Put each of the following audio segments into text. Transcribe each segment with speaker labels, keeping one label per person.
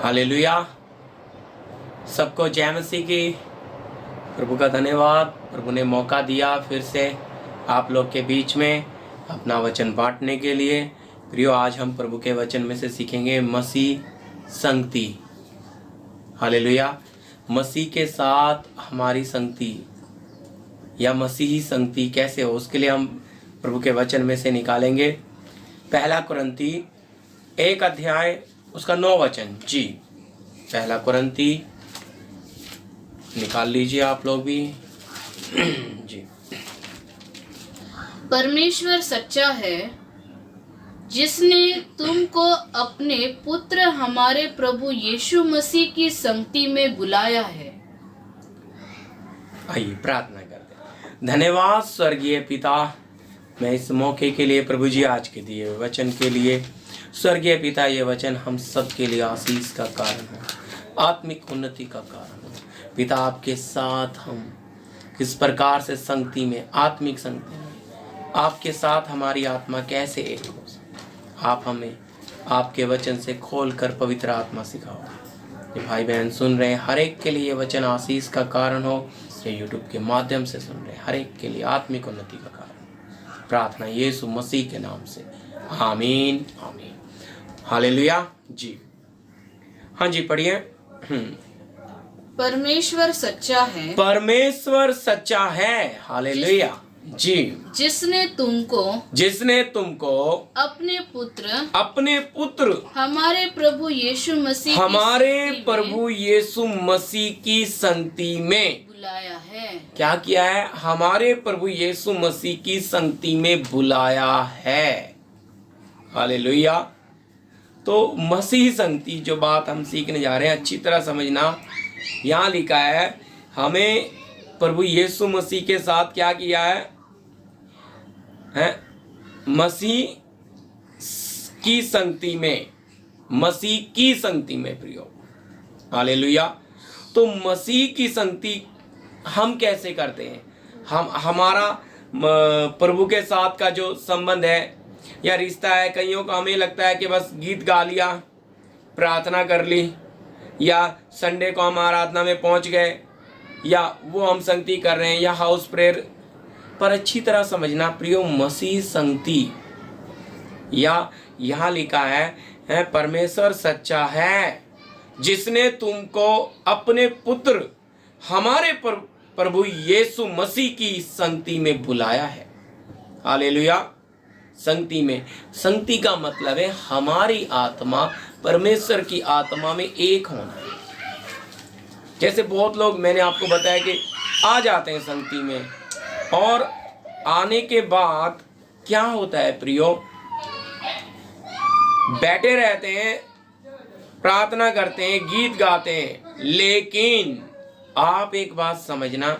Speaker 1: Hallelujah. सबको जय मसीह की। प्रभु का धन्यवाद, प्रभु ने मौका दिया फिर से आप लोग के बीच में अपना वचन बांटने के लिए। प्रियो, आज हम प्रभु के वचन में से सीखेंगे मसीह संगति। हालेलुया। मसीह के साथ हमारी संगति या मसीही संगति कैसे हो, उसके लिए हम प्रभु के वचन में से निकालेंगे पहला कुरिन्ती 1 अध्याय उसका 9 वचन। जी, पहला कुरिन्ती निकाल लीजिए आप लोग भी। जी।
Speaker 2: परमेश्वर सच्चा है, जिसने तुमको अपने पुत्र हमारे प्रभु यीशु मसीह की संगति में बुलाया है।
Speaker 1: आइए प्रार्थना करते हैं। धन्यवाद स्वर्गीय पिता, मैं इस मौके के लिए प्रभु जी आज के दिए हुए वचन के लिए। स्वर्गीय पिता, ये वचन हम सब के लिए आशीष का कारण हो, आत्मिक उन्नति का कारण हो। पिता, आपके साथ हम किस प्रकार से संगति में, आत्मिक संगति में आपके साथ हमारी आत्मा कैसे एक हो, आप हमें आपके वचन से खोल कर पवित्र आत्मा सिखाओ। ये भाई बहन सुन रहे हैं, हर एक के लिए ये वचन आशीष का कारण हो। ये यूट्यूब के माध्यम से सुन रहे हैं, हर एक के लिए आत्मिक उन्नति का कारण। प्रार्थना यीशु मसीह के नाम से, आमीन आमीन। हालेलुया। जी हाँ जी, पढ़िए।
Speaker 2: परमेश्वर सच्चा है,
Speaker 1: परमेश्वर सच्चा है। हालेलुया। जी,
Speaker 2: जिसने तुमको
Speaker 1: अपने पुत्र
Speaker 2: हमारे प्रभु यीशु मसीह
Speaker 1: की संगति में
Speaker 2: बुलाया है।
Speaker 1: क्या किया है? हमारे प्रभु यीशु मसीह की संगति में बुलाया है। हालेलुया। तो मसीह संगति, जो बात हम सीखने जा रहे हैं, अच्छी तरह समझना। यहाँ लिखा है हमें प्रभु यीशु मसीह के साथ क्या किया है? मसीह की संगति में, मसीह की संगति में प्रियो। हालेलुया। तो मसीह की संगति हम कैसे करते हैं? हमारा प्रभु के साथ का जो संबंध है या रिश्ता है, कईयों का हमें लगता है कि बस गीत गा लिया, प्रार्थना कर ली, या संडे को हम आराधना में पहुंच गए, या वो हम संगति कर रहे हैं, या हाउस प्रेयर। पर अच्छी तरह समझना प्रियो, मसीह संगति या यहाँ लिखा है परमेश्वर सच्चा है, जिसने तुमको अपने पुत्र हमारे प्रभु यीशु मसीह की संगति में बुलाया है। हालेलुया। संगति में, संगति का मतलब है हमारी आत्मा परमेश्वर की आत्मा में एक होना। जैसे बहुत लोग, मैंने आपको बताया कि आ जाते हैं संगति में, और आने के बाद क्या होता है प्रियो? बैठे रहते हैं, प्रार्थना करते हैं, गीत गाते हैं, लेकिन आप एक बात समझना,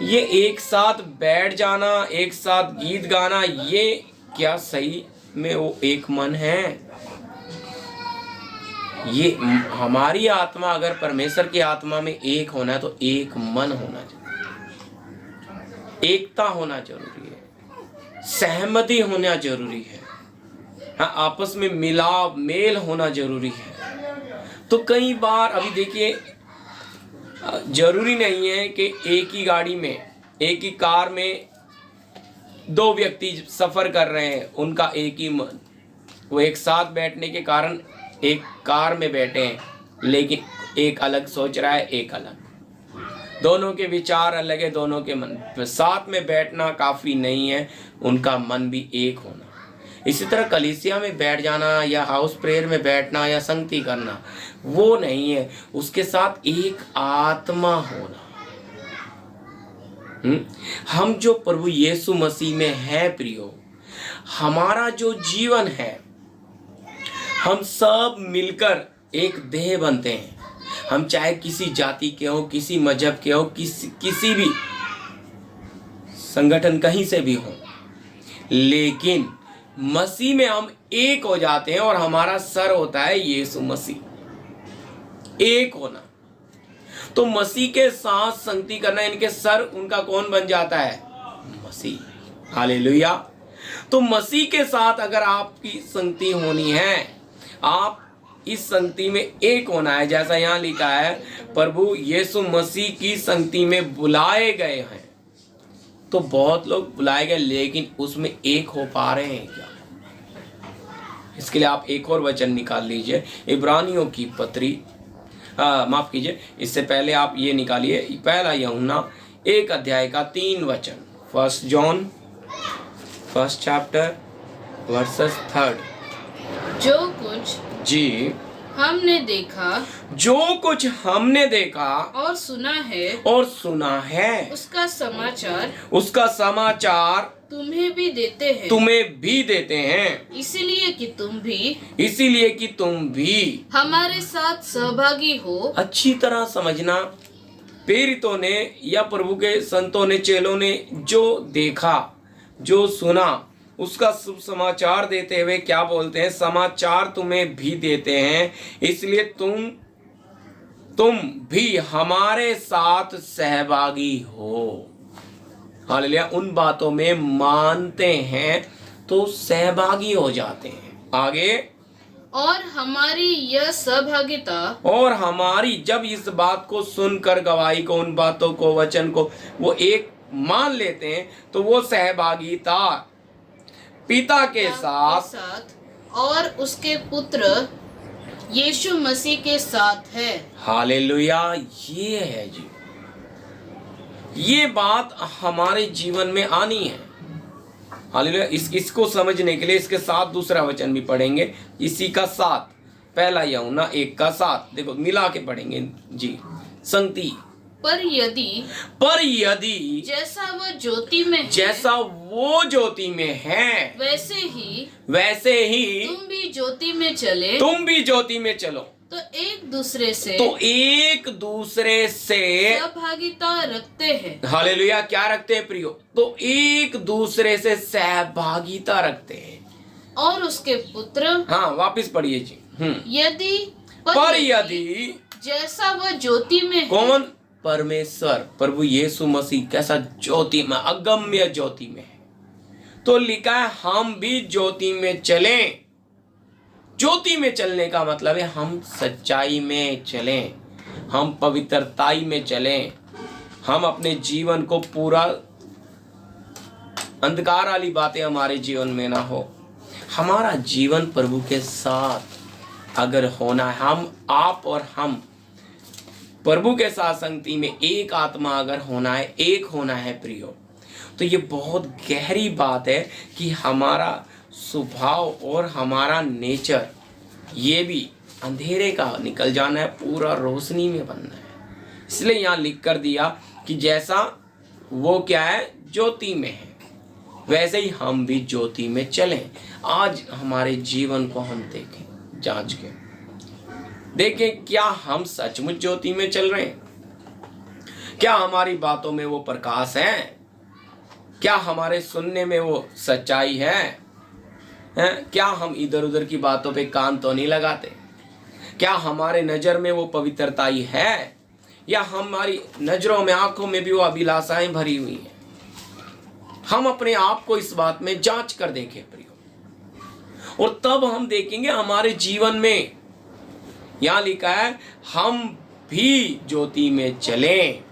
Speaker 1: ये एक साथ बैठ जाना, एक साथ गीत गाना, ये क्या सही में वो एक मन है? ये हमारी आत्मा अगर परमेश्वर की आत्मा में एक होना है तो एक मन होना चाहिए, एकता होना जरूरी है, सहमति होना जरूरी है, हाँ, आपस में मिलाप मेल होना जरूरी है। तो कई बार अभी देखिए, जरूरी नहीं है कि एक ही गाड़ी में, एक ही कार में 2 व्यक्ति सफर कर रहे हैं, उनका एक ही मन, वो एक साथ बैठने के कारण एक कार में बैठे हैं, लेकिन एक अलग सोच रहा है, एक अलग, दोनों के विचार अलग है, दोनों के मन। साथ में बैठना काफी नहीं है, उनका मन भी एक होना। इसी तरह कलीसिया में बैठ जाना या हाउस प्रेयर में बैठना या संगति करना वो नहीं है, उसके साथ एक आत्मा होना। हम जो प्रभु यीशु मसीह में है प्रियो, हमारा जो जीवन है, हम सब मिलकर एक देह बनते हैं। हम चाहे किसी जाति के हो, किसी मजहब के हो, किसी भी संगठन कहीं से भी हो, लेकिन मसीह में हम एक हो जाते हैं, और हमारा सर होता है यीशु मसीह। एक होना, तो मसीह के साथ संगति करना, इनके सर उनका कौन बन जाता है? मसीह। हालेलुया। तो मसीह के साथ अगर आपकी संगति होनी है, आप इस संगति में एक होना है, जैसा यहाँ लिखा है प्रभु यीशु मसीह की संगति में बुलाए गए हैं। तो बहुत लोग बुलाए गए, लेकिन उसमें एक हो पा रहे हैं क्या? इसके लिए आप एक और वचन निकाल लीजिए, इब्रानियों की पत्री, माफ कीजिए, इससे पहले आप ये निकालिए, पहला यूहन्ना 1 अध्याय का 3 वचन, 1 जॉन 1 चैप्टर वर्सेस 3।
Speaker 2: जो कुछ
Speaker 1: जी
Speaker 2: हमने देखा,
Speaker 1: जो कुछ हमने देखा
Speaker 2: और सुना है,
Speaker 1: उसका समाचार
Speaker 2: तुम्हें भी देते हैं, इसलिए कि तुम भी हमारे साथ सहभागी हो।
Speaker 1: अच्छी तरह समझना, प्रेरितों ने या प्रभु के संतों ने, चेलों ने जो देखा, जो सुना, उसका शुभ समाचार देते हुए क्या बोलते हैं? समाचार तुम्हें भी देते हैं, इसलिए तुम भी हमारे साथ सहभागी हो। हालेलुया। उन बातों में मानते हैं तो सहभागी हो जाते हैं। आगे,
Speaker 2: और हमारी यह सहभागिता,
Speaker 1: और हमारी, जब इस बात को सुनकर, गवाही को, उन बातों को, वचन को वो एक मान लेते हैं, तो वो सहभागिता पिता के साथ
Speaker 2: और उसके पुत्र यीशु मसीह के साथ है।
Speaker 1: हालेलुया। ये है जी, ये बात हमारे जीवन में आनी है। हालेलुया। इसको समझने के लिए इसके साथ दूसरा वचन भी पढ़ेंगे, इसी का 7, पहला यूहन्ना 1 का 7, देखो मिला के पढ़ेंगे जी। संगति,
Speaker 2: पर यदि जैसा वो ज्योति में है,
Speaker 1: वैसे ही
Speaker 2: तुम भी ज्योति में चलो, तो एक दूसरे से सहभागिता रखते हैं।
Speaker 1: हालेलुया। क्या रखते हैं प्रियो? तो एक दूसरे से सहभागिता रखते हैं।
Speaker 2: और उसके पुत्र,
Speaker 1: हाँ वापिस पढ़िए जी।
Speaker 2: यदि जैसा वह ज्योति में,
Speaker 1: कौन? परमेश्वर, प्रभु यीशु मसीह कैसा ज्योति में, अगम्य ज्योति में है, तो लिखा है हम भी ज्योति में चलें। ज्योति में चलने का मतलब है हम सच्चाई में चलें, हम पवित्रताई में चलें, हम अपने जीवन को पूरा, अंधकार वाली बातें हमारे जीवन में ना हो। हमारा जीवन प्रभु के साथ अगर होना है, आप और हम प्रभु के साथ संगति में एक आत्मा अगर होना है, एक होना है प्रियो, तो ये बहुत गहरी बात है कि हमारा स्वभाव और हमारा नेचर ये भी अंधेरे का निकल जाना है, पूरा रोशनी में बनना है। इसलिए यहाँ लिख कर दिया कि जैसा वो क्या है, ज्योति में है, वैसे ही हम भी ज्योति में चलें। आज हमारे जीवन को हम देखें, जांच के देखें, क्या हम सचमुच ज्योति में चल रहे हैं? क्या हमारी बातों में वो प्रकाश है? क्या हमारे सुनने में वो सच्चाई है? क्या हम इधर उधर की बातों पे कान तो नहीं लगाते? क्या हमारे नजर में वो पवित्रताई है, या हमारी नजरों में, आंखों में भी वो अभिलाषाएं भरी हुई हैं? हम अपने आप को इस बात में जांच कर देखें प्रियो, और तब हम देखेंगे हमारे जीवन में, यहाँ लिखा है हम भी ज्योति में चलें,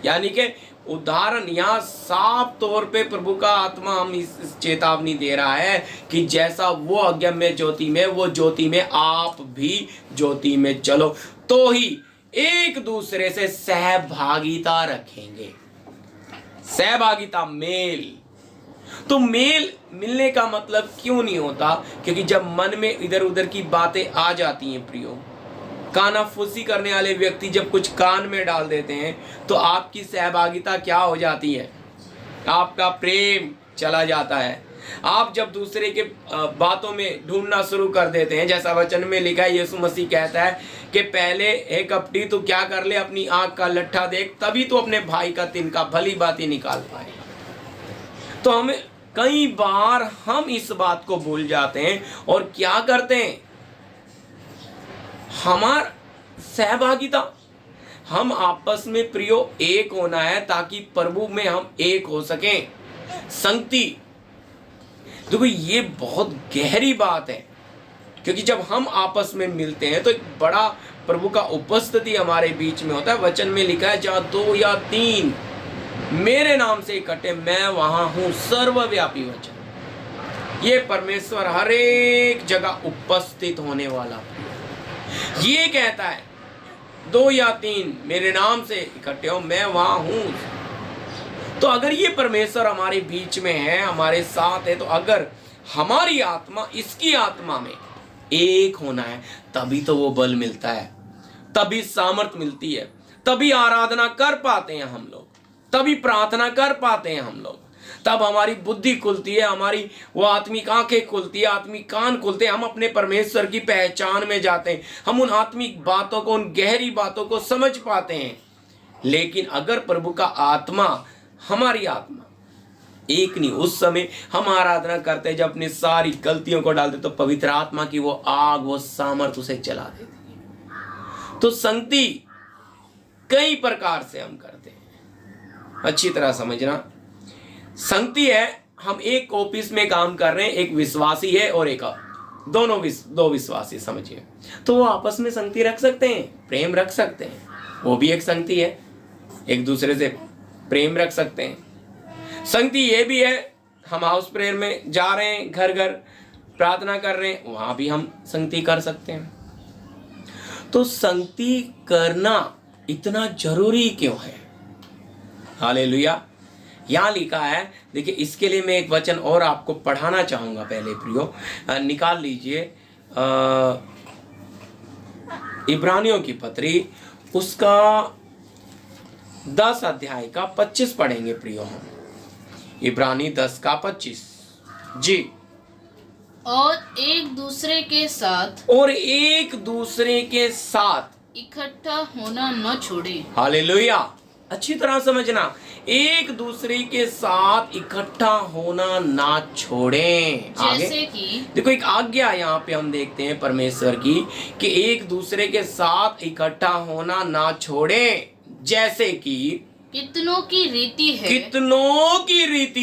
Speaker 1: यानी कि उदाहरण यहाँ साफ तौर पे प्रभु का आत्मा हम इस चेतावनी दे रहा है कि जैसा वो अगम्य ज्योति में, वो ज्योति में आप भी ज्योति में चलो, तो ही एक दूसरे से सहभागिता रखेंगे। सहभागिता, मेल। तो मेल मिलने का मतलब क्यों नहीं होता? क्योंकि जब मन में इधर उधर की बातें आ जाती हैं प्रियो, कानाफूसी करने वाले व्यक्ति जब कुछ कान में डाल देते हैं, तो आपकी सहभागिता क्या हो जाती है? आपका प्रेम चला जाता है। आप जब दूसरे के बातों में ढूंढना शुरू कर देते हैं, जैसा वचन में लिखा है, यीशु मसीह कहता है कि पहले हे कपटी तू क्या कर ले, अपनी आंख का लट्ठा देख, तभी तो अपने भाई का तिनका भली बात निकाल पाए। तो हमें कई बार हम इस बात को भूल जाते हैं और क्या करते हैं, हमार सहभागिता, हम आपस में प्रियो एक होना है ताकि प्रभु में हम एक हो सकें। संगति, देखो ये बहुत गहरी बात है। क्योंकि जब हम आपस में मिलते हैं तो एक बड़ा प्रभु का उपस्थिति हमारे बीच में होता है। वचन में लिखा है जहाँ 2 या 3 मेरे नाम से इकट्ठे, मैं वहां हूं। सर्वव्यापी वचन, ये परमेश्वर हर एक जगह उपस्थित होने वाला ये कहता है 2 या 3 मेरे नाम से इकट्ठे हो, मैं वहां हूं। तो अगर ये परमेश्वर हमारे बीच में है, हमारे साथ है, तो अगर हमारी आत्मा इसकी आत्मा में एक होना है, तभी तो वो बल मिलता है, तभी सामर्थ मिलती है, तभी आराधना कर पाते हैं हम लोग, तभी प्रार्थना कर पाते हैं हम लोग, तब हमारी बुद्धि खुलती है, हमारी वो आत्मिक आंखें खुलती है, आत्मिक कान खुलते हैं, हम अपने परमेश्वर की पहचान में जाते हैं, हम उन आत्मिक बातों को, उन गहरी बातों को समझ पाते हैं। लेकिन अगर प्रभु का आत्मा, हमारी आत्मा एक नहीं, उस समय हम आराधना करते हैं, जब अपनी सारी गलतियों को डालते, तो पवित्र आत्मा की वो आग, वो सामर्थ उसे जला देती है। तो संगति कई प्रकार से हम करते हैं, अच्छी तरह समझना। संगति है, हम एक ऑफिस में काम कर रहे हैं, एक विश्वासी है और एक दो विश्वासी, समझिए, तो वो आपस में संगति रख सकते हैं, प्रेम रख सकते हैं, वो भी एक संगति है, एक दूसरे से प्रेम रख सकते हैं। संगति ये भी है, हम हाउस प्रेयर में जा रहे हैं, घर घर प्रार्थना कर रहे हैं, वहां भी हम संगति कर सकते हैं। तो संगति करना इतना जरूरी क्यों है? हालेलुया। यहाँ लिखा है, देखिए, इसके लिए मैं एक वचन और आपको पढ़ाना चाहूंगा। पहले प्रियो निकाल लीजिए इब्रानियों की पत्री, उसका 10 अध्याय का 25 पढ़ेंगे प्रियो हम। इब्रानी 10 का 25 जी।
Speaker 2: और एक दूसरे के साथ इकट्ठा होना न छोड़े।
Speaker 1: हालेलुया। अच्छी तरह समझना, एक दूसरे के साथ इकट्ठा होना ना छोड़ें।
Speaker 2: जैसे कि
Speaker 1: देखो, एक आज्ञा यहाँ पे हम देखते हैं परमेश्वर की, कि एक दूसरे के साथ इकट्ठा होना ना छोड़ें, जैसे कि
Speaker 2: कितनों की रीति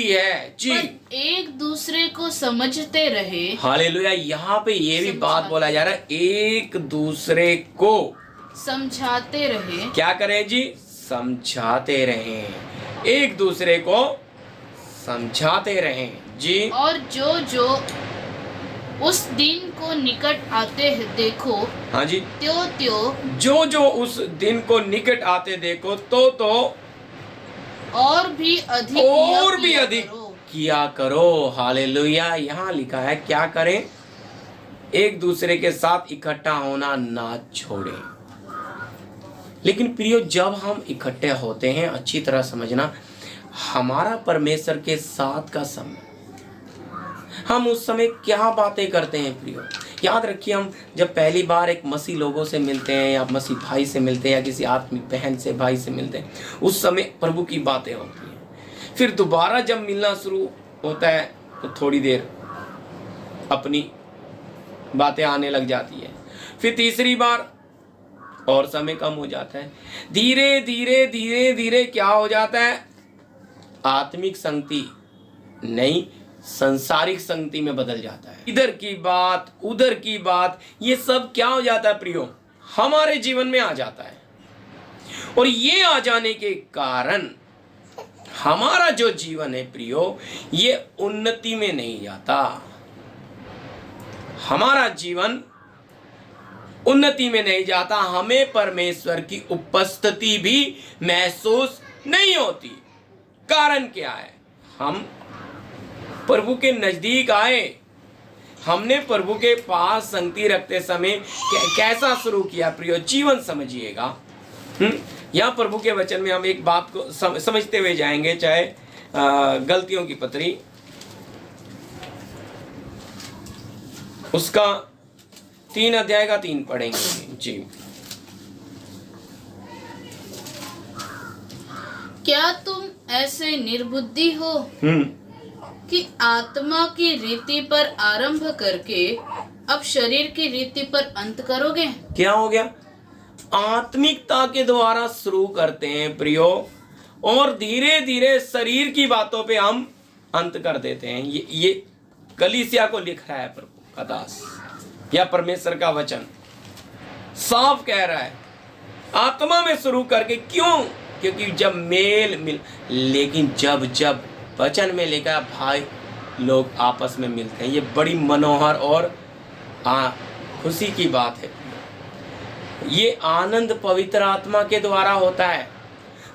Speaker 2: है
Speaker 1: जी,
Speaker 2: एक दूसरे को समझते रहे।
Speaker 1: हालेलुया। यहाँ पे ये भी बात बोला जा रहा है, एक दूसरे को
Speaker 2: समझाते रहे।
Speaker 1: क्या करें जी? समझाते रहें, एक दूसरे को समझाते रहें जी।
Speaker 2: और जो उस दिन को निकट आते देखो,
Speaker 1: हाँ जी,
Speaker 2: त्यो
Speaker 1: जो उस दिन को निकट आते देखो, तो
Speaker 2: और भी अधिक
Speaker 1: किया करो। हालेलुया। यहाँ लिखा है क्या करें? एक दूसरे के साथ इकट्ठा होना ना छोड़ें। लेकिन प्रियो, जब हम इकट्ठे होते हैं, अच्छी तरह समझना, हमारा परमेश्वर के साथ का समय, हम उस समय क्या बातें करते हैं प्रियो? याद रखिए, हम जब पहली बार एक मसीह लोगों से मिलते हैं, या मसीह भाई से मिलते हैं, या किसी आत्मिक बहन से, भाई से मिलते हैं, उस समय प्रभु की बातें होती हैं। फिर दोबारा जब मिलना शुरू होता है, तो थोड़ी देर अपनी बातें आने लग जाती है। फिर तीसरी बार और समय कम हो जाता है। धीरे धीरे क्या हो जाता है? आत्मिक संगति नहीं, संसारिक संगति में बदल जाता है। इधर की बात, उधर की बात, ये सब क्या हो जाता है प्रियो? हमारे जीवन में आ जाता है। और ये आ जाने के कारण हमारा जो जीवन है प्रियो, ये उन्नति में नहीं जाता। हमारा जीवन उन्नति में नहीं जाता, हमें परमेश्वर की उपस्थिति भी महसूस नहीं होती। कारण क्या है? हम प्रभु के नजदीक आए, हमने प्रभु के पास संगति रखते समय कैसा शुरू किया प्रियो? जीवन समझिएगा। यहाँ प्रभु के वचन में हम एक बात को समझते हुए जाएंगे, चाहे गलतियों की पत्री उसका 3 अध्याय का 3 पढ़ेंगे जी।
Speaker 2: क्या तुम ऐसे निर्बुद्धि हो कि आत्मा की रीति पर आरंभ करके अब शरीर की रीति पर अंत करोगे?
Speaker 1: क्या हो गया? आत्मिकता के द्वारा शुरू करते हैं प्रियो, और धीरे धीरे शरीर की बातों पे हम अंत कर देते हैं। ये कलीसिया को लिख रहा है प्रभु का दास। या परमेश्वर का वचन साफ कह रहा है, आत्मा में शुरू करके। क्यों? क्योंकि जब मेल मिल, लेकिन जब जब वचन में लेकर भाई लोग आपस में मिलते हैं, ये बड़ी मनोहर और खुशी की बात है। ये आनंद पवित्र आत्मा के द्वारा होता है।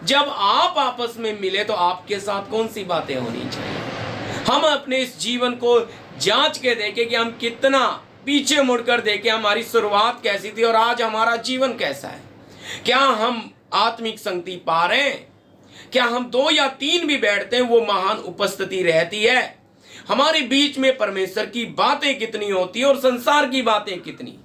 Speaker 1: जब आप आपस में मिले तो आपके साथ कौन सी बातें होनी चाहिए? हम अपने इस जीवन को जांच के देखें कि हम कितना पीछे मुड़कर देखें, हमारी शुरुआत कैसी थी और आज हमारा जीवन कैसा है। क्या हम आत्मिक संगति पा रहे हैं? क्या हम 2 या 3 भी बैठते हैं, वो महान उपस्थिति रहती है? हमारे बीच में परमेश्वर की बातें कितनी होती है और संसार की बातें कितनी,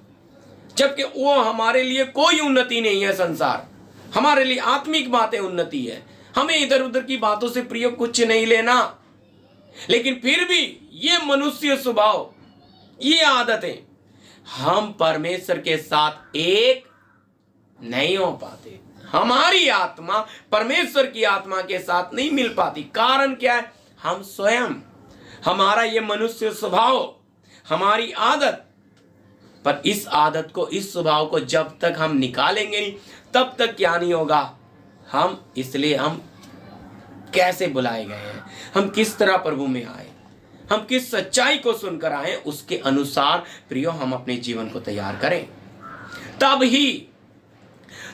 Speaker 1: जबकि वो हमारे लिए कोई उन्नति नहीं है। संसार हमारे लिए आत्मिक बातें उन्नति है। हमें इधर उधर की बातों से प्रिय कुछ नहीं लेना, लेकिन फिर भी ये मनुष्य स्वभाव, ये आदतें, हम परमेश्वर के साथ एक नहीं हो पाते। हमारी आत्मा परमेश्वर की आत्मा के साथ नहीं मिल पाती। कारण क्या है? हम स्वयं, हमारा ये मनुष्य स्वभाव, हमारी आदत। पर इस आदत को, इस स्वभाव को जब तक हम निकालेंगे नहीं, तब तक क्या नहीं होगा। इसलिए हम कैसे बुलाए गए हैं, हम किस तरह प्रभु में आए, हम किस सच्चाई को सुनकर आए, उसके अनुसार प्रियो हम अपने जीवन को तैयार करें।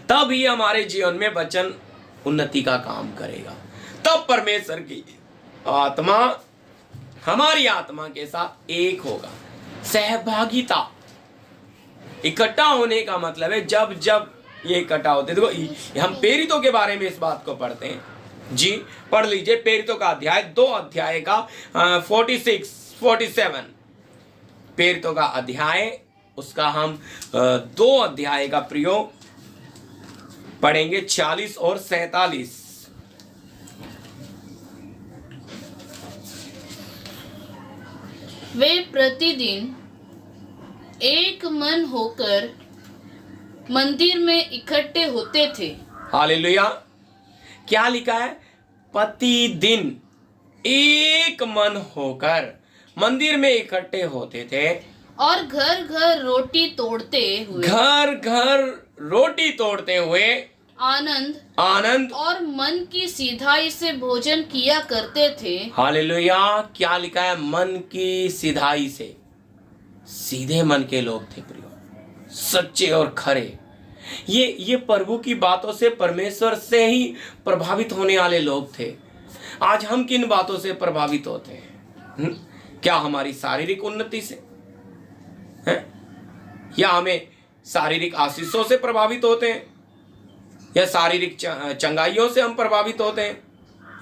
Speaker 1: तब ही हमारे जीवन में वचन उन्नति का काम करेगा। तब परमेश्वर की आत्मा हमारी आत्मा के साथ एक होगा। सहभागिता, इकट्ठा होने का मतलब है जब जब ये इकट्ठा होते, देखो हम प्रेरितों के बारे में इस बात को पढ़ते हैं जी। पढ़ लीजिए प्रेरितों का अध्याय 2 अध्याय का 46 47। प्रेरितों का अध्याय, उसका हम 2 अध्याय का प्रयोग पढ़ेंगे 46 और 47।
Speaker 2: वे प्रतिदिन एक मन होकर मंदिर में इकट्ठे होते थे।
Speaker 1: हालेलुया। क्या लिखा है? प्रतिदिन एक मन होकर मंदिर में इकट्ठे होते थे
Speaker 2: और घर घर रोटी तोड़ते हुए आनंद और मन की सिधाई से भोजन किया करते थे।
Speaker 1: हालेलुया। क्या लिखा है? मन की सिधाई से। सीधे मन के लोग थे प्रियो, सच्चे और खरे। ये प्रभु की बातों से, परमेश्वर से ही प्रभावित होने वाले लोग थे। आज हम किन बातों से प्रभावित होते हैं? क्या हमारी शारीरिक उन्नति से है? या हमें शारीरिक आशीषों से प्रभावित होते हैं, या शारीरिक चंगाइयों से हम प्रभावित होते हैं,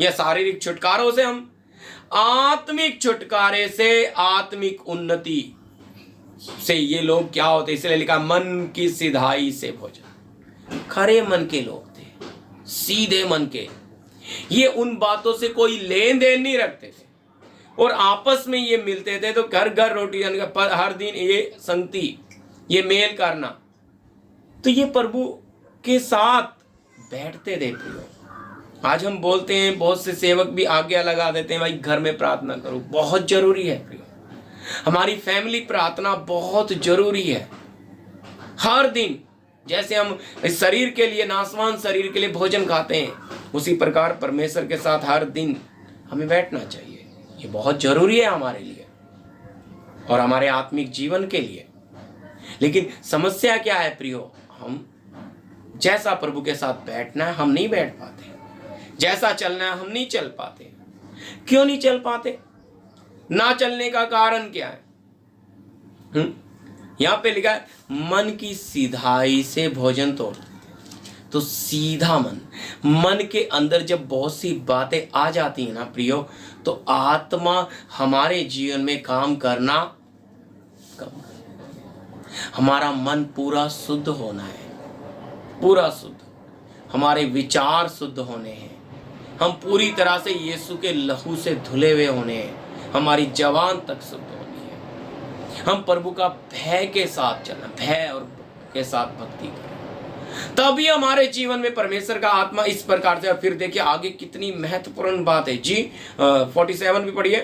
Speaker 1: या शारीरिक छुटकारों से? हम आत्मिक छुटकारे से, आत्मिक उन्नति से ये लोग क्या होते? इसलिए लिखा मन की सिधाई से भोजन। खरे मन के लोग थे, सीधे मन के। ये उन बातों से कोई लेन देन नहीं रखते थे और आपस में ये मिलते थे। तो घर घर रोटी हर दिन, ये संगति, ये मेल करना, तो ये प्रभु के साथ बैठते थे प्रियो। आज हम बोलते हैं, बहुत से सेवक भी आज्ञा लगा देते हैं, भाई घर में प्रार्थना करो। बहुत जरूरी है प्रियो, हमारी फैमिली प्रार्थना बहुत जरूरी है। हर दिन जैसे हम इस शरीर के लिए, नासवान शरीर के लिए भोजन खाते हैं, उसी प्रकार परमेश्वर के साथ हर दिन हमें बैठना चाहिए। ये बहुत जरूरी है हमारे लिए और हमारे आत्मिक जीवन के लिए। लेकिन समस्या क्या है प्रियो? हम जैसा प्रभु के साथ बैठना है हम नहीं बैठ पाते, जैसा चलना है हम नहीं चल पाते। क्यों नहीं चल पाते? ना चलने का कारण क्या है? यहां पे लिखा है मन की सिधाई से भोजन तोड़ते थे। तो सीधा मन के अंदर जब बहुत सी बातें आ जाती है ना प्रियो, तो आत्मा हमारे जीवन में काम करना कम। हमारा मन पूरा शुद्ध होना है, पूरा शुद्ध। हमारे विचार शुद्ध होने हैं, हम पूरी तरह से यीशु के लहू से धुले हुए होने हैं। हमारी जवान तक शुद्ध होनी है। हम प्रभु का भय के साथ चलना, भय और के साथ भक्ति करें, तभी हमारे जीवन में परमेश्वर का आत्मा इस प्रकार से। फिर देखिए आगे कितनी महत्वपूर्ण बात है जी। 47 भी पढ़िए।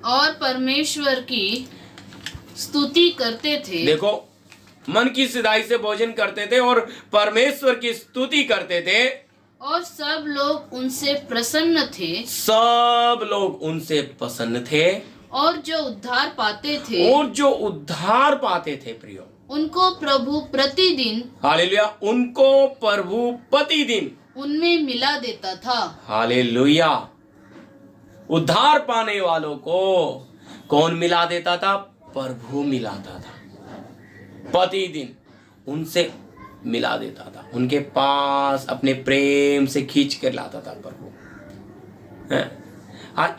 Speaker 2: और परमेश्वर की स्तुति करते थे।
Speaker 1: देखो, मन की सिधाई से भोजन करते थे और परमेश्वर की स्तुति करते थे,
Speaker 2: और सब लोग उनसे प्रसन्न थे।
Speaker 1: सब लोग उनसे प्रसन्न थे,
Speaker 2: और जो उद्धार पाते थे,
Speaker 1: और जो उद्धार पाते थे प्रियो,
Speaker 2: उनको प्रभु प्रतिदिन,
Speaker 1: हालेलुया, उनको प्रभु प्रतिदिन
Speaker 2: उनमें मिला देता था।
Speaker 1: हालेलुया। उद्धार पाने वालों को कौन मिला देता था? प्रभु मिलाता था, प्रतिदिन उनसे मिला देता था, उनके पास अपने प्रेम से खींच कर लाता था प्रभु।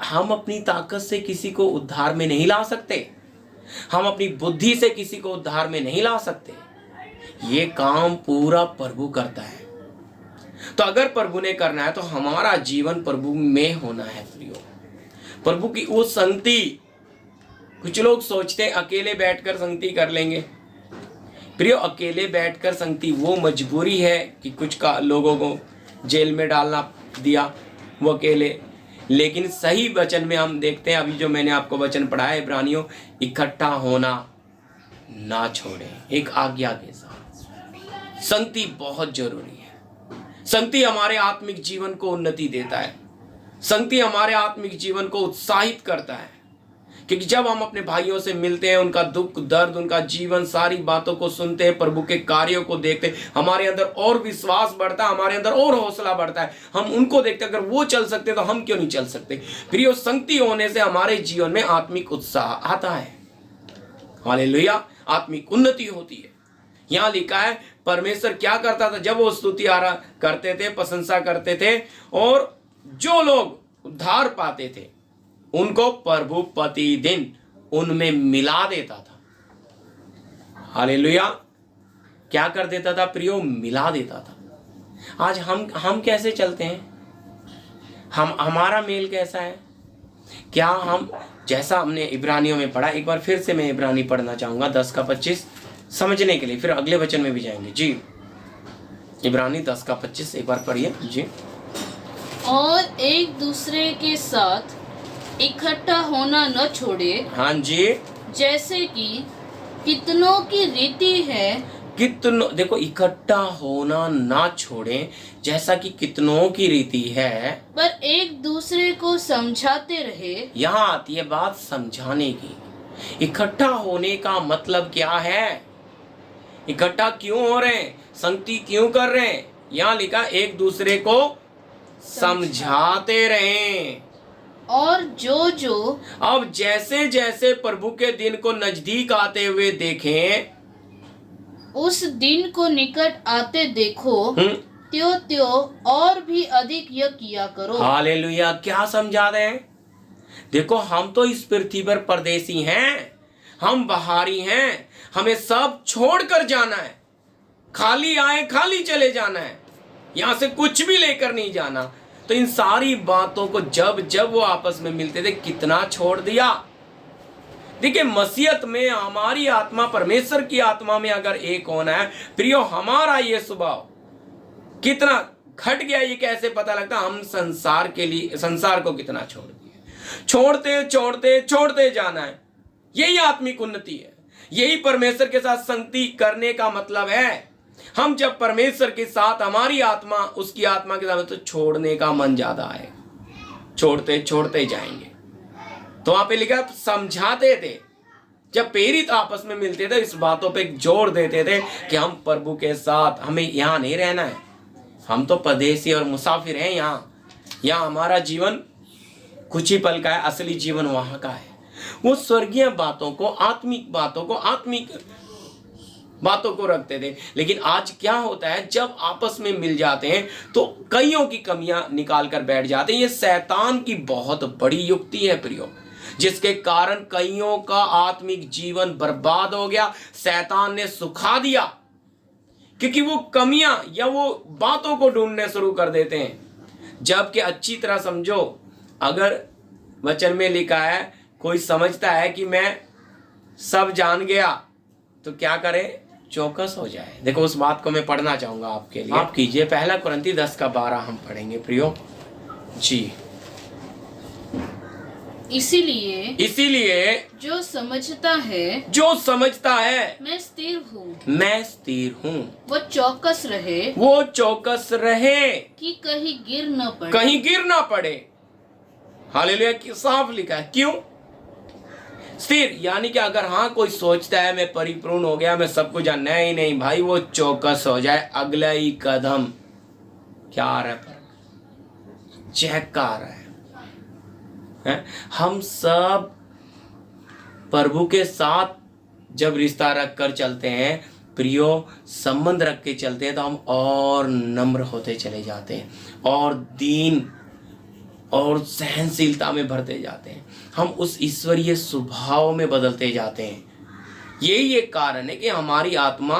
Speaker 1: हम अपनी ताकत से किसी को उद्धार में नहीं ला सकते, हम अपनी बुद्धि से किसी को उद्धार में नहीं ला सकते, ये काम पूरा प्रभु करता है। तो अगर प्रभु ने करना है तो हमारा जीवन प्रभु में होना है प्रियो, प्रभु की वो संगति। कुछ लोग सोचते हैं अकेले बैठकर संगति कर लेंगे। प्रियो, अकेले बैठकर संगति वो मजबूरी है कि कुछ का लोगों को जेल में डालना दिया वो अकेले, लेकिन सही वचन में हम देखते हैं, अभी जो मैंने आपको वचन पढ़ा है इब्रानियों, इकट्ठा होना ना छोड़े एक आज्ञा के साथ। संगति बहुत जरूरी है। संगति हमारे आत्मिक जीवन को उन्नति देता है, संगति हमारे आत्मिक जीवन को उत्साहित करता है, क्योंकि जब हम अपने भाइयों से मिलते हैं, उनका दुख दर्द, उनका जीवन, सारी बातों को सुनते हैं, प्रभु के कार्यों को देखते हैं, हमारे अंदर और विश्वास बढ़ता है, हमारे अंदर और हौसला बढ़ता है। हम उनको देखते हैं, अगर वो चल सकते तो हम क्यों नहीं चल सकते। प्रियो, संगति होने से हमारे जीवन में आत्मिक उत्साह आता है, हालेलुया, आत्मिक उन्नति होती है। यहाँ लिखा है परमेश्वर क्या करता था, जब वो स्तुति आराधना करते थे, प्रशंसा करते थे, और जो लोग उद्धार पाते थे उनको प्रभु प्रतिदिन उनमें मिला देता था। हालेलुया, क्या कर देता था प्रियो? मिला देता था। आज हम कैसे चलते हैं? हमारा मेल कैसा है? क्या हम, जैसा हमने इब्रानियों में पढ़ा, एक बार फिर से मैं इब्रानी पढ़ना चाहूंगा 10 का 25 समझने के लिए, फिर अगले वचन में भी जाएंगे जी। इब्रानी 10 का 25 एक बार पढ़िए जी।
Speaker 2: और एक दूसरे के साथ इकट्ठा होना न छोड़े,
Speaker 1: हाँ जी,
Speaker 2: जैसे कि कितनों की रीति है।
Speaker 1: कितनों, देखो, इकट्ठा होना ना छोड़े जैसा कि कितनों की रीति है,
Speaker 2: पर एक दूसरे को समझाते रहे।
Speaker 1: यहाँ आती है बात समझाने की। इकट्ठा होने का मतलब क्या है? इकट्ठा क्यों हो रहे हैं? संगति क्यों कर रहे हैं? यहाँ लिखा एक दूसरे को समझाते रहें।
Speaker 2: और जो
Speaker 1: अब जैसे जैसे प्रभु के दिन को नजदीक आते हुए देखें,
Speaker 2: उस दिन को निकट आते देखो, त्यों त्यों और भी अधिक यह किया करो।
Speaker 1: हालेलुया, क्या समझा रहे हैं? देखो, हम तो इस पृथ्वी पर परदेसी हैं, हम बाहरी हैं, हमें सब छोड़कर जाना है, खाली आए खाली चले जाना है, यहां से कुछ भी लेकर नहीं जाना। तो इन सारी बातों को जब जब वो आपस में मिलते थे, कितना छोड़ दिया। देखिए, मसीहत में हमारी आत्मा परमेश्वर की आत्मा में अगर एक होना है प्रियो, हमारा ये स्वभाव कितना घट गया, ये कैसे पता लगता? हम संसार के लिए, संसार को कितना छोड़ दिया। छोड़ते छोड़ते छोड़ते जाना है, यही आत्मिक उन्नति है, यही परमेश्वर के साथ संगति करने का मतलब है। हम जब परमेश्वर के साथ, हमारी आत्मा उसकी आत्मा के साथ, तो छोड़ने का मन ज्यादा है, छोड़ते छोड़ते जाएंगे। तो वहां पे लिखा समझाते थे, जब प्रेरित आपस में मिलते थे इस बातों पे जोर देते थे कि हम प्रभु के साथ, हमें यहाँ नहीं रहना है, हम तो परदेसी और मुसाफिर हैं यहाँ हमारा जीवन कुछ ही पल का है, असली जीवन वहां का है। वो स्वर्गीय बातों को, आत्मिक बातों को, आत्मिक बातों को रखते थे। लेकिन आज क्या होता है, जब आपस में मिल जाते हैं तो कईयों की कमियां निकाल कर बैठ जाते हैं। ये शैतान की बहुत बड़ी युक्ति है प्रियो, जिसके कारण कईयों का आत्मिक जीवन बर्बाद हो गया। शैतान ने सुखा दिया, क्योंकि वो कमियां या वो बातों को ढूंढने शुरू कर देते हैं। जबकि अच्छी तरह समझो, अगर वचन में लिखा है कोई समझता है कि मैं सब जान गया, तो क्या करे? चौकस हो जाए। देखो, उस बात को मैं पढ़ना चाहूंगा आपके लिए, आप कीजिए। 1 कुरिन्थी 10 का 12 हम पढ़ेंगे प्रियो जी। इसीलिए
Speaker 2: जो समझता है मैं स्थिर हूँ वो
Speaker 1: चौकस रहे
Speaker 2: कि कहीं गिर न पड़े।
Speaker 1: हालेलुया। साफ लिखा है। क्यों स्थिर? यानी कि अगर हाँ कोई सोचता है मैं परिपूर्ण हो गया, मैं सब कुछ जान, नहीं भाई, वो चौकस हो जाए। अगला ही कदम क्या आ रहा है? चेक का आ रहा है। हम सब प्रभु के साथ जब रिश्ता रख कर चलते हैं, प्रियो संबंध रख के चलते हैं, तो हम और नम्र होते चले जाते हैं और दीन और सहनशीलता में भरते जाते हैं। हम उस ईश्वरीय स्वभाव में बदलते जाते हैं। यही एक कारण है कि हमारी आत्मा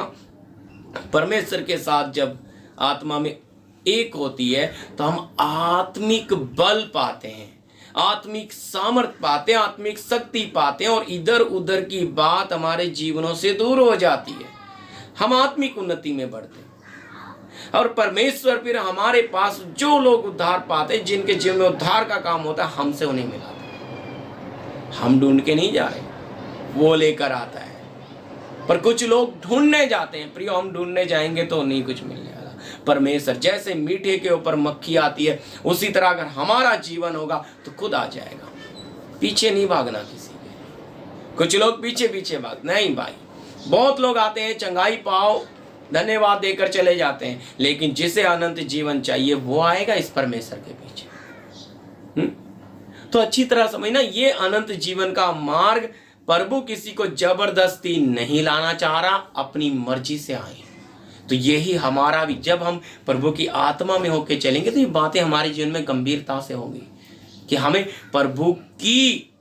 Speaker 1: परमेश्वर के साथ जब आत्मा में एक होती है तो हम आत्मिक बल पाते हैं, आत्मिक सामर्थ्य पाते हैं, आत्मिक शक्ति पाते हैं और इधर उधर की बात हमारे जीवनों से दूर हो जाती है। हम आत्मिक उन्नति में बढ़ते हैं और परमेश्वर फिर हमारे पास जो लोग उद्धार पाते हैं, जिनके जीवन में उद्धार का काम होता है, हमसे उन्हें मिलाता है। हम ढूंढ के नहीं जा रहे, वो लेकर आता है। पर कुछ लोग ढूंढने जाते हैं। प्रियो, हम ढूंढने जाएंगे तो नहीं कुछ मिलने वाला। परमेश्वर जैसे मीठे के ऊपर मक्खी आती है, उसी तरह अगर हमारा जीवन होगा तो खुद आ जाएगा। पीछे नहीं भागना किसी के। कुछ लोग पीछे पीछे भाग, नहीं भाई, बहुत लोग आते हैं, चंगाई पाओ, धन्यवाद देकर चले जाते हैं, लेकिन जिसे अनंत जीवन चाहिए वो आएगा इस परमेश्वर के पीछे। तो अच्छी तरह समझना, ये अनंत जीवन का मार्ग प्रभु किसी को जबरदस्ती नहीं लाना चाह रहा, अपनी मर्जी से आए। तो यही हमारा भी, जब हम प्रभु की आत्मा में होके चलेंगे तो ये बातें हमारे जीवन में गंभीरता से होंगी कि हमें प्रभु की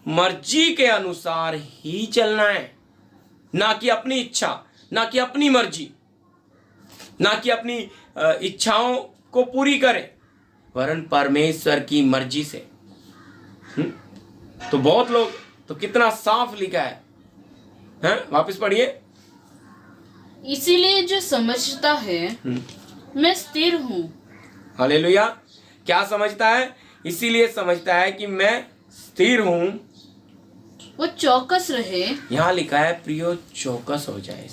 Speaker 1: मर्जी के अनुसार ही चलना है, ना कि अपनी इच्छा, ना कि अपनी मर्जी, ना कि अपनी इच्छाओं को पूरी करें, वरन परमेश्वर की मर्जी से। तो बहुत लोग, तो कितना साफ लिखा है, वापस पढ़िए।
Speaker 2: इसीलिए जो समझता है मैं स्थिर हूँ।
Speaker 1: हालेलुया। क्या समझता है? इसीलिए समझता है कि मैं स्थिर हूँ,
Speaker 2: वो चौकस रहे।
Speaker 1: यहाँ लिखा है प्रियो, चौकस हो जाए,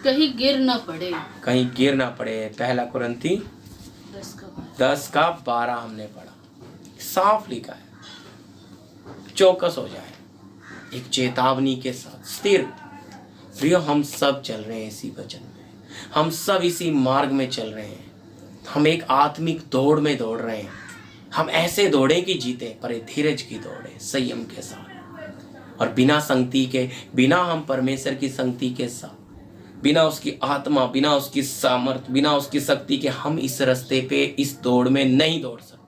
Speaker 2: कहीं गिर ना पड़े।
Speaker 1: कहीं गिर ना पड़े। पहला कुरिन्थी 10:12 हमने पढ़ा, साफ लिखा है चौकस हो जाए, एक चेतावनी के साथ स्थिर। प्रियो, हम सब चल रहे हैं इसी वचन में, हम सब इसी मार्ग में चल रहे हैं। हम एक आत्मिक दौड़ में दौड़ रहे हैं। हम ऐसे दौड़े कि जीते, पर धीरज की दौड़े, संयम के साथ, और बिना संगति के, बिना हम परमेश्वर की संगति के साथ, बिना उसकी आत्मा, बिना उसकी सामर्थ्य, बिना उसकी शक्ति के हम इस रास्ते पे, इस दौड़ में नहीं दौड़ सकते।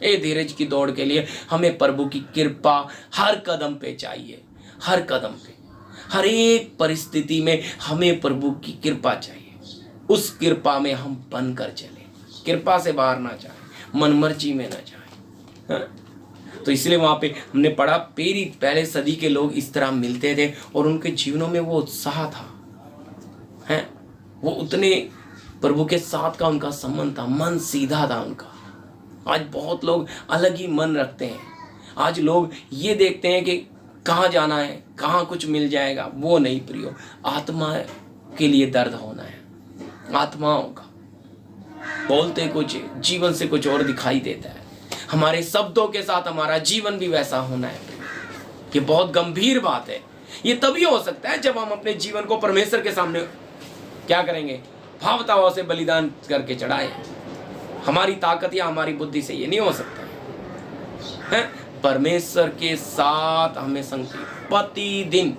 Speaker 1: ये धीरज की दौड़ के लिए हमें प्रभु की कृपा हर कदम पे चाहिए। हर कदम पे, हर एक परिस्थिति में हमें प्रभु की कृपा चाहिए। उस कृपा में हम बनकर चले, कृपा से बाहर ना जाए, मनमर्जी में ना जाए। तो इसलिए वहां पे हमने पढ़ा, पहले सदी के लोग इस तरह मिलते थे और उनके जीवनों में वो उत्साह था, वो उतने प्रभु के साथ का उनका संबंध था, मन सीधा था उनका। आज बहुत लोग अलग ही मन रखते हैं। आज लोग ये देखते हैं कि कहाँ जाना है, कहाँ कुछ मिल जाएगा, वो नहीं प्रियो। आत्मा के लिए दर्द होना है, आत्माओं का। बोलते कुछ, जीवन से कुछ और दिखाई देता है। हमारे शब्दों के साथ हमारा जीवन भी वैसा होना है। ये बहुत गंभीर बात है। ये तभी हो सकता है जब हम अपने जीवन को परमेश्वर के सामने क्या करेंगे, भावताओं से बलिदान करके चढ़ाए। हमारी ताकत या हमारी बुद्धि से ये नहीं हो सकता है। परमेश्वर के साथ हमें संगति, प्रतिदिन,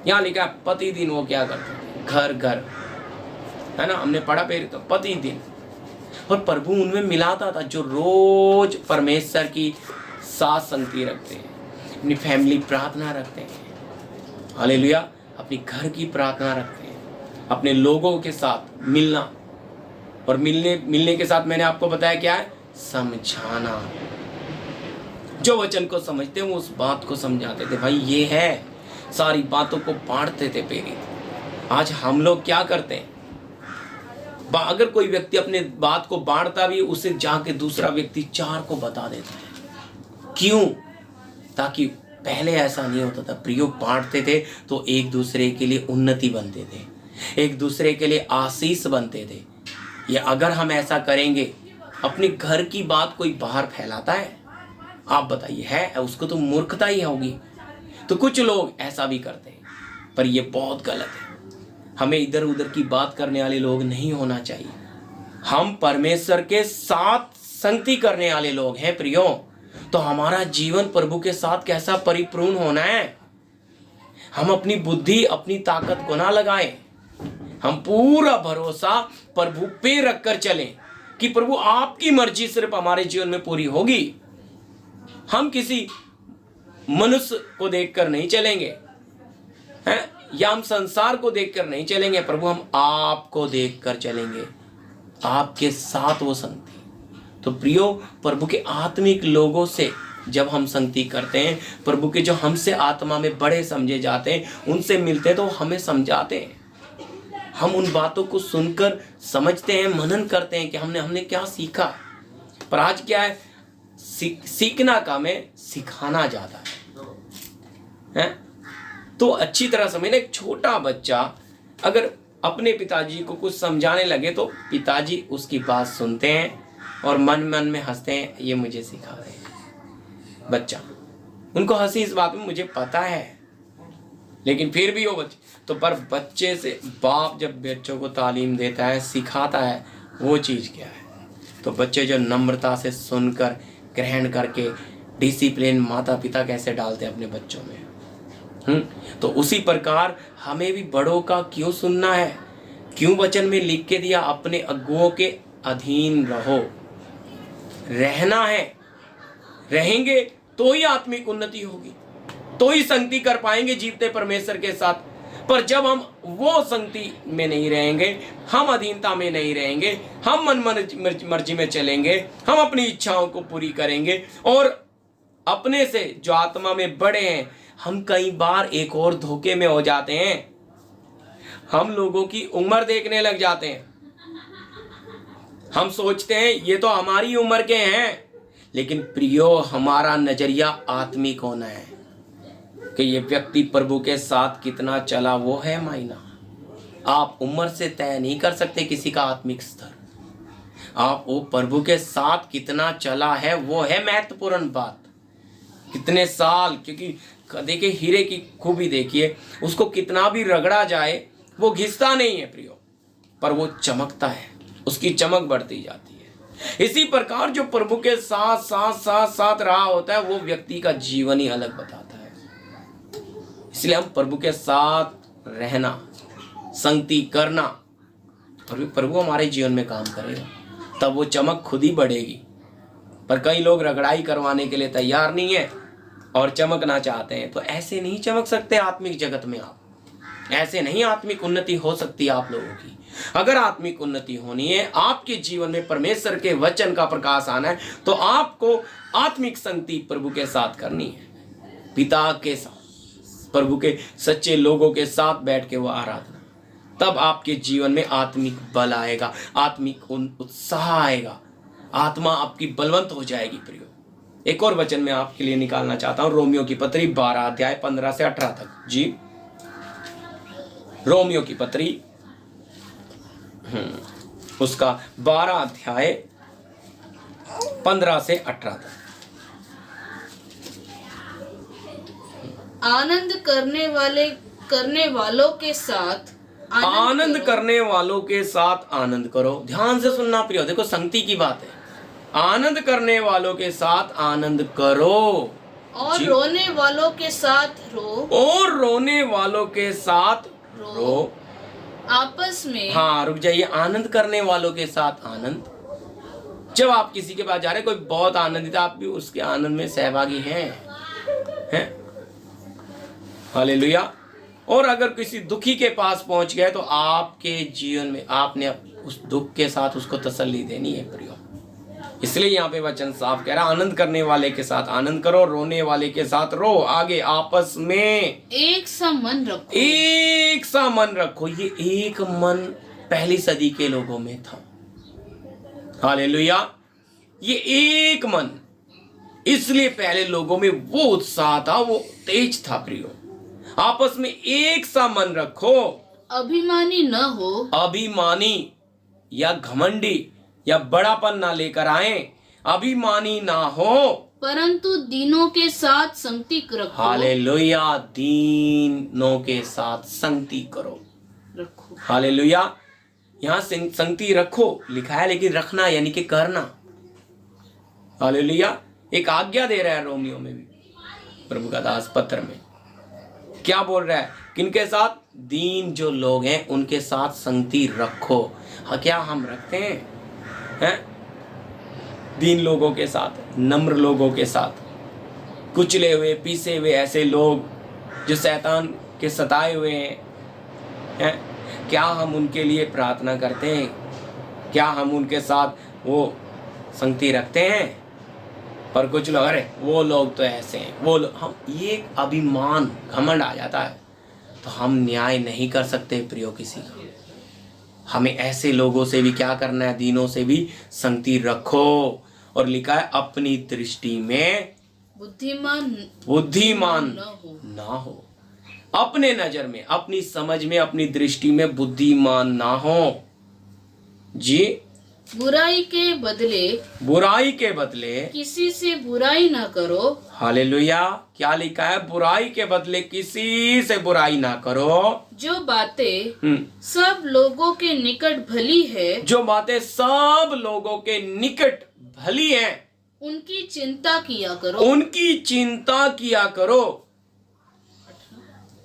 Speaker 1: यहाँ लिखा है प्रतिदिन वो क्या करते हैं, घर घर, है ना, हमने पढ़ा पहले तो प्रतिदिन। और प्रभु उनमें मिलाता था जो रोज परमेश्वर की साथ संगति रखते हैं, अपनी फैमिली प्रार्थना रखते हैं। हालेलुया। अपनी घर की प्रार्थना रखते हैं, अपने लोगों के साथ मिलना, और मिलने के साथ मैंने आपको बताया क्या है, समझाना। जो वचन को समझते हैं वो उस बात को समझाते थे। भाई ये है, सारी बातों को बांटते थे प्रेरित। आज हम लोग क्या करते हैं, अगर कोई व्यक्ति अपने बात को बांटता भी, उसे जाके दूसरा व्यक्ति 4 को बता देता है। क्यों? ताकि पहले ऐसा नहीं होता था प्रियो, बांटते थे तो एक दूसरे के लिए उन्नति बनते थे, एक दूसरे के लिए आशीष बनते थे। ये अगर हम ऐसा करेंगे, अपने घर की बात कोई बाहर फैलाता है, आप बताइए, है उसको तो मूर्खता ही होगी। तो कुछ लोग ऐसा भी करते हैं, पर ये बहुत गलत है। हमें इधर उधर की बात करने वाले लोग नहीं होना चाहिए। हम परमेश्वर के साथ संगति करने वाले लोग हैं प्रियो। तो हमारा जीवन प्रभु के साथ कैसा परिपूर्ण होना है। हम अपनी बुद्धि, अपनी ताकत को ना लगाएं, हम पूरा भरोसा प्रभु पे रखकर चलें कि प्रभु आपकी मर्जी सिर्फ हमारे जीवन में पूरी होगी। हम किसी मनुष्य को देखकर नहीं चलेंगे हैं, या हम संसार को देखकर नहीं चलेंगे प्रभु, हम आपको देखकर चलेंगे, आपके साथ वो संगति। तो प्रियो, प्रभु के आत्मिक लोगों से जब हम संगति करते हैं, प्रभु के जो हमसे आत्मा में बड़े समझे जाते हैं, उनसे मिलते हैं तो वो हमें समझाते हैं। हम उन बातों को सुनकर समझते हैं, मनन करते हैं कि हमने क्या सीखा। पर आज क्या है, सीखना कम है, सिखाना ज्यादा है? तो अच्छी तरह समझना, एक छोटा बच्चा अगर अपने पिताजी को कुछ समझाने लगे तो पिताजी उसकी बात सुनते हैं और मन मन में हंसते हैं, ये मुझे सिखा रहे हैं। बच्चा, उनको हंसी इस बात में, मुझे पता है, लेकिन फिर भी वो बच्चे तो, पर बच्चे से बाप जब बच्चों को तालीम देता है, सिखाता है, वो चीज़ क्या है। तो बच्चे जो नम्रता से सुनकर ग्रहण करके डिसिप्लिन माता पिता कैसे डालते हैं अपने बच्चों में, तो उसी प्रकार हमें भी बड़ों का क्यों सुनना है। क्यों वचन में लिख के दिया, अपने अगुओं के अधीन रहो, रहना है। रहेंगे तो ही आत्मिक उन्नति होगी, तो ही संगति कर पाएंगे जीवते परमेश्वर के साथ। पर जब हम वो संगति में नहीं रहेंगे, हम अधीनता में नहीं रहेंगे, हम मन मर्जी में चलेंगे, हम अपनी इच्छाओं को पूरी करेंगे और अपने से जो आत्मा में बड़े हैं, हम कई बार एक और धोखे में हो जाते हैं। हम लोगों की उम्र देखने लग जाते हैं। हम सोचते हैं ये तो हमारी उम्र के हैं, लेकिन प्रियो, हमारा नजरिया आत्मिक होना है कि ये व्यक्ति प्रभु के साथ कितना चला, वो है मायना। आप उम्र से तय नहीं कर सकते किसी का आत्मिक स्तर। आप वो प्रभु के साथ कितना चला है, वो है महत्वपूर्ण बात। कितने साल, क्योंकि देखिए हीरे की खूबी देखिए, उसको कितना भी रगड़ा जाए वो घिसता नहीं है प्रियो, पर वो चमकता है, उसकी चमक बढ़ती जाती है। इसी प्रकार जो प्रभु के साथ साथ साथ साथ रहा होता है, वो व्यक्ति का जीवन ही अलग बताता है। इसलिए हम प्रभु के साथ रहना, संगति करना, और प्रभु हमारे जीवन में काम करेगा, तब वो चमक खुद ही बढ़ेगी। पर कई लोग रगड़ाई करवाने के लिए तैयार नहीं है और चमकना चाहते हैं, तो ऐसे नहीं चमक सकते आत्मिक जगत में। आप ऐसे नहीं आत्मिक उन्नति हो सकती आप लोगों की। अगर आत्मिक उन्नति होनी है, आपके जीवन में परमेश्वर के वचन का प्रकाश आना है, तो आपको आत्मिक संगति प्रभु के साथ करनी है, पिता के साथ, प्रभु के सच्चे लोगों के साथ बैठ के वो आराधना। तब आपके जीवन में आत्मिक बल आएगा, आत्मिक उत्साह आएगा, आत्मा आपकी बलवंत हो जाएगी प्रियो। एक और वचन मैं आपके लिए निकालना चाहता हूं, रोमियो की पत्री 12 अध्याय 15 से 18 तक। जी, रोमियो की पत्री उसका 12 अध्याय 15 से 18 तक।
Speaker 2: आनंद करने वालों के साथ
Speaker 1: आनंद करने वालों के साथ आनंद करो। ध्यान से सुनना प्रियो, देखो संगति की बात है। आनंद करने वालों के साथ आनंद करो,
Speaker 2: और रोने वालों के साथ रो,
Speaker 1: और रोने वालों के साथ रो।
Speaker 2: आपस में,
Speaker 1: हाँ रुक जाइए, आनंद करने वालों के साथ आनंद। जब आप किसी के पास जा रहे, कोई बहुत आनंदित, आप भी उसके आनंद में सहभागी हैं? हालेलुया। और अगर किसी दुखी के पास पहुंच गए, तो आपके जीवन में आपने उस दुख के साथ उसको तसल्ली देनी है प्रियो। इसलिए यहाँ पे वचन साफ कह रहा है, आनंद करने वाले के साथ आनंद करो, रोने वाले के साथ रो। आगे, आपस में
Speaker 2: एक सा मन रखो।
Speaker 1: एक सा मन रखो। ये एक मन पहली सदी के लोगों में था। हालेलुया। ये एक मन, इसलिए पहले लोगों में वो उत्साह था, वो तेज था। प्रियो, आपस में एक सा मन रखो,
Speaker 2: अभिमानी न हो,
Speaker 1: अभिमानी या घमंडी या बड़ापन ना लेकर आए, अभिमानी ना हो,
Speaker 2: परंतु दीनों के साथ संगति रखो।
Speaker 1: हालेलुया, दीनों के साथ संगति करो,
Speaker 2: रखो।
Speaker 1: हालेलुया। यहाँ संगति रखो लिखा है, लेकिन रखना यानी कि करना। हालेलुया, एक आज्ञा दे रहा है रोमियो में भी प्रभु का दास पत्र में। क्या बोल रहा है? किनके साथ? दीन जो लोग हैं उनके साथ संगति रखो। हाँ, क्या हम रखते हैं? दीन लोगों के साथ, नम्र लोगों के साथ, कुचले हुए पीसे हुए ऐसे लोग जो शैतान के सताए हुए हैं, क्या हम उनके लिए प्रार्थना करते हैं? क्या हम उनके साथ वो संगति रखते हैं? पर कुछ लोग, अरे वो लोग तो ऐसे हैं, वो लोग, हम ये अभिमान घमंड आ जाता है तो हम न्याय नहीं कर सकते प्रियो किसी का। हमें ऐसे लोगों से भी क्या करना है? दीनों से भी संगति रखो। और लिखा है अपनी दृष्टि में बुद्धिमान ना हो, अपने नजर में, अपनी समझ में, अपनी दृष्टि में बुद्धिमान ना हो जी।
Speaker 2: बुराई के बदले किसी से बुराई ना करो।
Speaker 1: हालेलुया, क्या लिखा है? बुराई के बदले किसी से बुराई ना करो।
Speaker 2: जो बातें सब लोगों के निकट भली है,
Speaker 1: जो बातें सब लोगों के निकट भली है,
Speaker 2: उनकी चिंता किया करो।
Speaker 1: उनकी चिंता किया करो।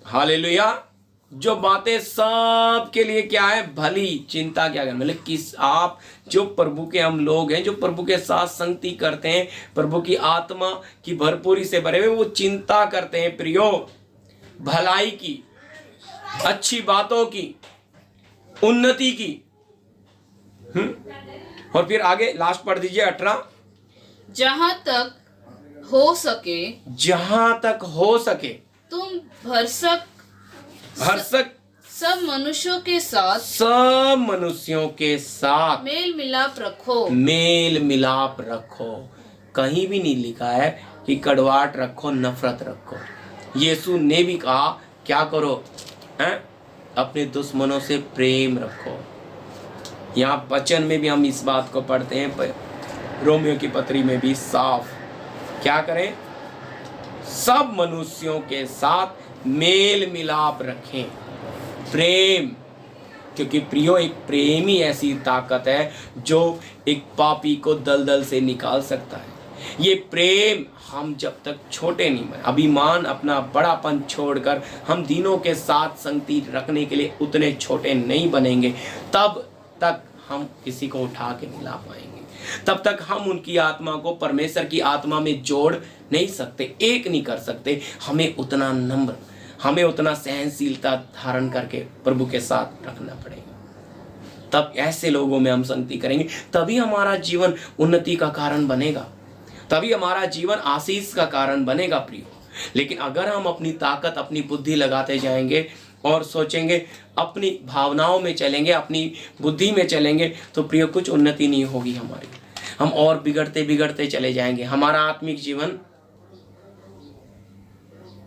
Speaker 1: हालेलुया, जो बातें सब के लिए क्या है? भली, चिंता क्या करें? मतलब किस आप जो प्रभु के हम लोग हैं, जो प्रभु के साथ संगति करते हैं, प्रभु की आत्मा की भरपूरी से भरे हुए, वो चिंता करते हैं प्रियो भलाई की, अच्छी बातों की, उन्नति की। और फिर आगे लास्ट पढ़ दीजिए 18।
Speaker 2: जहां तक हो सके तुम भरसक सब मनुष्यों के साथ मेल मिलाप रखो। कहीं भी नहीं लिखा है कि कड़वाहट रखो, नफरत रखो। यीशु ने भी कहा क्या करो? अपने दुश्मनों से प्रेम रखो। यहाँ वचन में भी हम इस बात को पढ़ते हैं, रोमियो की पत्री में भी साफ क्या करें? सब मनुष्यों के साथ मेल मिलाप रखें, प्रेम। क्योंकि प्रियो, एक प्रेम ही ऐसी ताकत है जो एक पापी को दलदल से निकाल सकता है। ये प्रेम हम जब तक छोटे नहीं बने, अभिमान, अपना बड़ापन छोड़कर हम दीनों के साथ संगति रखने के लिए उतने छोटे नहीं बनेंगे, तब तक हम किसी को उठा के नहीं ला पाएंगे। तब तक हम उनकी आत्मा को परमेश्वर की आत्मा में जोड़ नहीं सकते, एक नहीं कर सकते। हमें उतना नम्र, हमें उतना सहनशीलता धारण करके प्रभु के साथ रखना पड़ेगा। तब ऐसे लोगों में हम संगति करेंगे, तभी हमारा जीवन उन्नति का कारण बनेगा, तभी हमारा जीवन आशीष का कारण बनेगा प्रियो। लेकिन अगर हम अपनी ताकत, अपनी बुद्धि लगाते जाएंगे और सोचेंगे, अपनी भावनाओं में चलेंगे, अपनी बुद्धि में चलेंगे, तो प्रियो कुछ उन्नति नहीं होगी हमारी। हम और बिगड़ते बिगड़ते चले जाएंगे, हमारा आत्मिक जीवन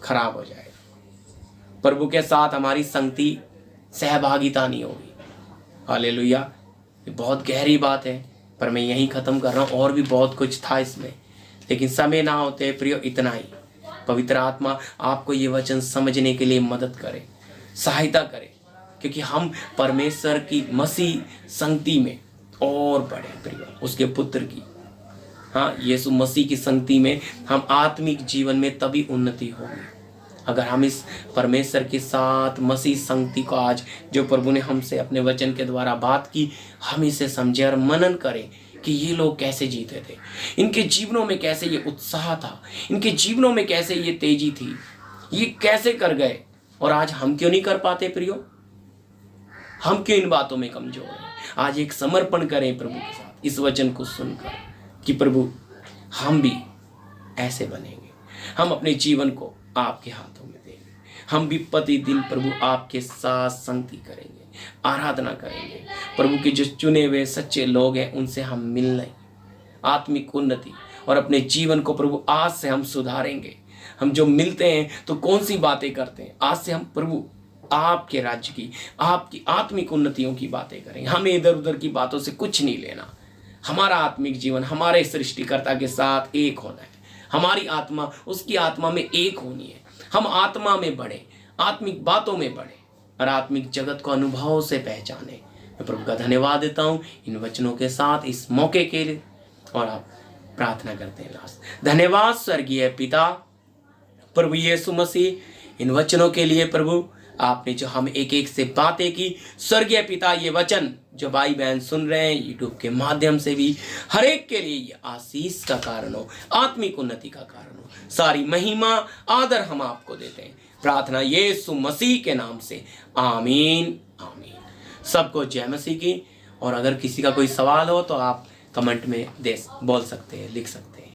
Speaker 2: खराब हो जाएगा। प्रभु के साथ हमारी संगति, सहभागिता नहीं होगी। हालेलुया, ये बहुत गहरी बात है, पर मैं यहीं खत्म कर रहा हूँ। और भी बहुत कुछ था इसमें, लेकिन समय ना होते प्रियो, इतना ही। पवित्र आत्मा आपको ये वचन समझने के लिए मदद करे, सहायता करे, क्योंकि हम परमेश्वर की मसीह संगति में और बढ़े प्रियो, उसके पुत्र की, हाँ, यीशु मसीह की संगति में हम आत्मिक जीवन में तभी उन्नति होगी अगर हम इस परमेश्वर के साथ मसीह संगति को, आज जो प्रभु ने हमसे अपने वचन के द्वारा बात की, हम इसे समझे और मनन करें कि ये लोग कैसे जीते थे, इनके जीवनों में कैसे ये उत्साह था, इनके जीवनों में कैसे ये तेजी थी, ये कैसे कर गए। और आज हम क्यों नहीं कर पाते प्रियो? हम क्यों इन बातों में कमजोर हैं? आज एक समर्पण करें प्रभु के साथ इस वचन को सुनकर कि प्रभु हम भी ऐसे बनेंगे, हम अपने जीवन को आपके हाथों में देंगे, हम भी प्रतिदिन प्रभु आपके साथ संगति करेंगे, आराधना करेंगे। प्रभु के जो चुने हुए सच्चे लोग हैं उनसे हम मिलने, आत्मिक उन्नति
Speaker 1: और अपने जीवन को प्रभु आज से हम सुधारेंगे। हम जो मिलते हैं तो कौन सी बातें करते हैं, आज से हम प्रभु आपके राज्य की, आपकी आत्मिक उन्नतियों की बातें करें। हमें इधर उधर की बातों से कुछ नहीं लेना। हमारा आत्मिक जीवन हमारे सृष्टिकर्ता के साथ एक होना है। हमारी आत्मा उसकी आत्मा में एक होनी है। हम आत्मा में बढ़े, आत्मिक बातों में बढ़े और आत्मिक जगत को अनुभव से पहचाने। मैं प्रभु का धन्यवाद देता हूँ इन वचनों के साथ, इस मौके के लिए। और आप प्रार्थना करते हैं लास्ट। धन्यवाद स्वर्गीय पिता, प्रभु यीशु मसीह, इन वचनों के लिए प्रभु आपने जो हम एक एक से बातें की। स्वर्गीय पिता, ये वचन जो भाई बहन सुन रहे हैं यूट्यूब के माध्यम से भी, हर एक के लिए ये आशीष का कारण हो, आत्मिक उन्नति का कारण हो। सारी महिमा आदर हम आपको देते हैं। प्रार्थना यीशु मसीह के नाम से, आमीन आमीन। सबको जय मसीह की। और अगर किसी का कोई सवाल हो तो आप कमेंट में बोल सकते हैं, लिख सकते हैं।